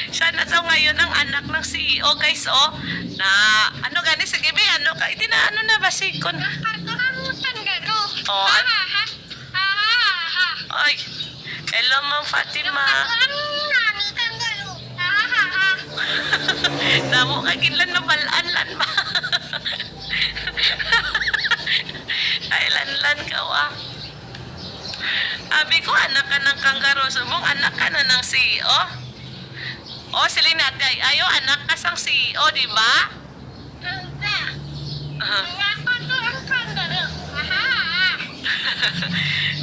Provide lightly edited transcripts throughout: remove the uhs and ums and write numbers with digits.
Siya na daw ngayon ang anak ng CEO, guys, oh. Na, ano gani, sige, be, ano ka, hindi na, ano na, basikon. Oh, ay, hello, Ma'am Fatima. Namo kay kinlan na balaan ba? Ay, lanlan ka wa. Abi ko, anak ka ng kanggaro. Subong, anak ka na ng CEO. O, sila natin. Ayo, anak ka sang CEO, di ba?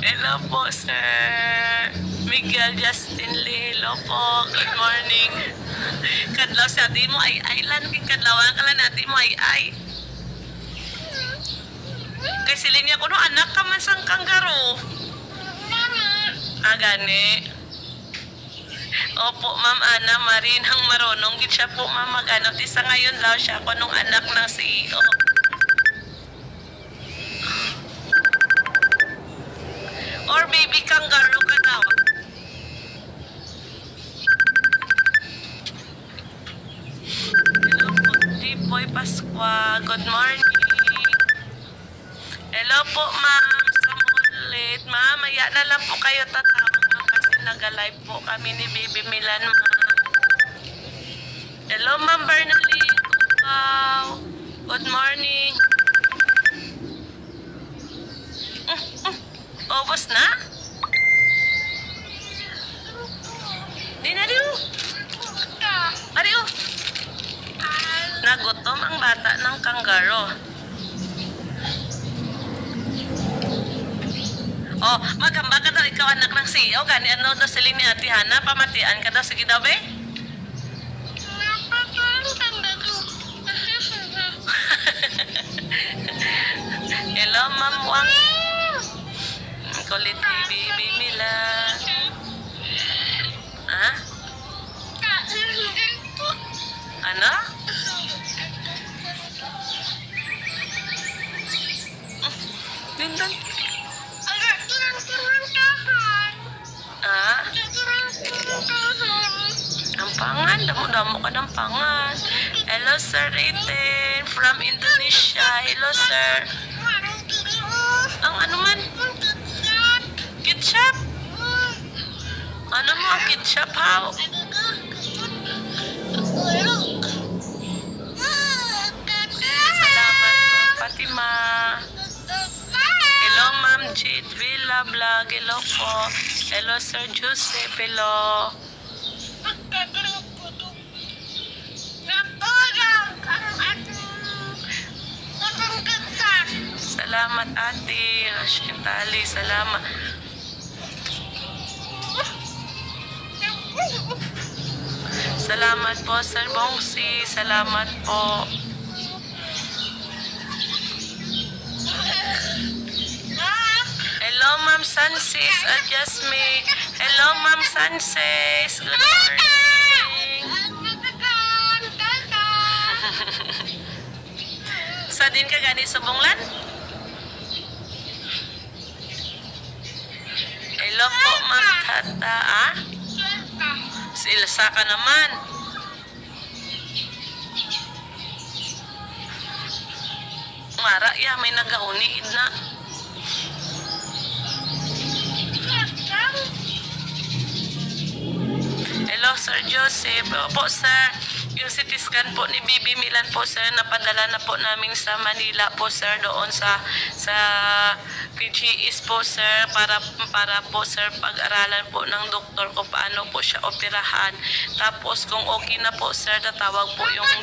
Hello po, sir. Miguel Justin Lee. Hello po. Good morning. Kadlaw sa di mo ay lan. Kadlawan ka lang natin mo ay. Kay sila niya kuno anak ka man sang kanggaro. Gani. Opo, Ma'am Ana Marin ang marunong gid siya po, Ma'am, magano ti sa ngayon daw siya kunong anak ng CEO. Or baby kangaroo ka daw. Hello po, Boy Pasqua. Good morning. Hello po, Ma'am. Sa mulit. Ma'am, maya na lang po kayo tatawag, Ma'am, kasi nag-live po kami ni Baby Milan, Ma'am. Hello, Ma'am Bernalyn. Wow. Good morning. Obos na? Di na rin. Ariyo. Nagutom ang bata ng kanggaro. Oh, magamba ka daw, ikaw anak ng CEO. Gani ano daw sila ni Ate Hana, pamatian ka daw. Sige daw, be. Hello, Ma'am Wang. Kulit ni Baby Mila. Ha? Ano? Dindon. Ah? Ang pangan, damo-damo ka ng pangan. Hello, Sir Eten from Indonesia. Hello, sir. Ang ano man? Ketchup? Ano mo ang ketchup, how? Salamat, Ma'am Fatima. Hello, Ma'am Jade Villa Vlog. Hello po. Hello, Sir Joseph. Hello. Salamat, ate. Rashintali, salamat. Salamat po, Sir Bongsi. Salamat po. Hello, Ma'am Sansis. Adjust me. Hello, Ma'am Sansis. Good morning. Sa din ka gani sa bunglan? Hello po, Ma'am Tata. Ah? Silsa ka naman. Mara, ya, may nagauniid na. Hello, Sir Joseph. Opo, sir. Yung CT scan po ni Baby Milan po, sir, napadala na po namin sa Manila po, sir, doon sa PGS po, sir, para po, sir, pag-aralan po ng doktor kung paano po siya operahan. Tapos, kung okay na po, sir, tatawag po yung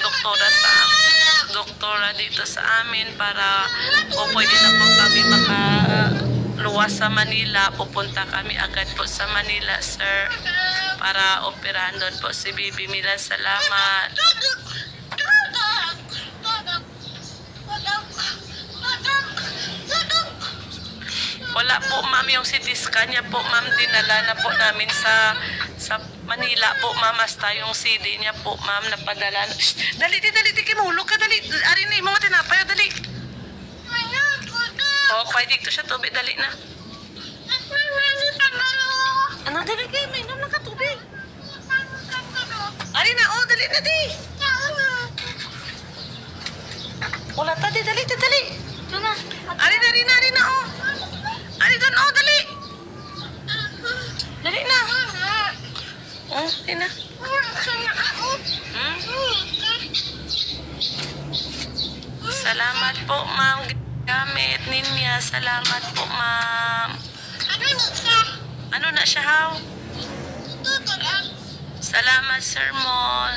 doktora dito sa amin para kung pwede na po kami makaluwas sa Manila. Pupunta kami agad po sa Manila, sir, para operahan doon po si Baby Milan. Salamat. Wala po, ma'am, yung CT scan niya po, ma'am, dinala na po namin sa Manila po, ma'am. Hasta yung CD niya po, ma'am, napadala. Shh, dali, kimulog ka, dali. Ari ni, mga tinapay, dali. Oh, pwede dito siya tubig, dali na. Ano, dali kayo, may inom na ka tubig. Ari na, oh, dali na di. Wala ta, di, dali, di, dali. Ito na. Ari na, oh. Ari doon, oh, dali. Dali na. Oh, dali na. Hmm? Salamat po, ma'am. Gamit niya. Salamat po, ma'am. Ano na siya, how? Salamat, Sir Mol.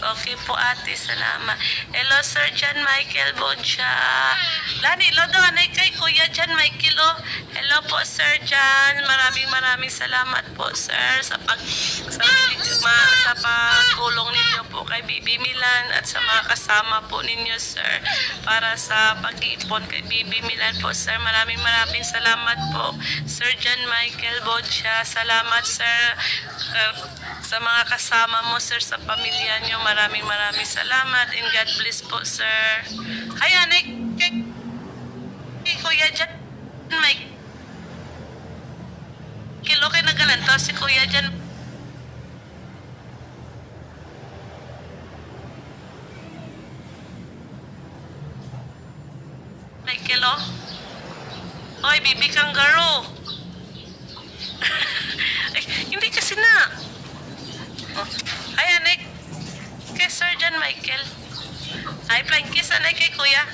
Okay po, ate. Salamat. Hello, Sir John Michael Boncha. Lani, lodo, anay kay Kuya John Michael, oh. Hello po, Sir John. Maraming salamat po, sir, sa sa pagtulong ninyo po kay Bibi Milan at sa mga kasama po ninyo, sir, para sa pag-iipon kay Bibi Milan po, sir. Maraming salamat po, Sir John Michael Boncha. Salamat, sir, sa mga kasama mo, sir, sa pamilya nyo. Maraming salamat and God bless po, sir. Hay, anay, kay Kuya Jan, Mike. Kilo kay nagalanto si Kuya Jan. Michael, oh. Hoy, Bibi Kangaroo. Ay, hindi kasi na. Oh. Ay, anay, kay Sir John Michael. Ay, flying kiss, anay kay Kuya.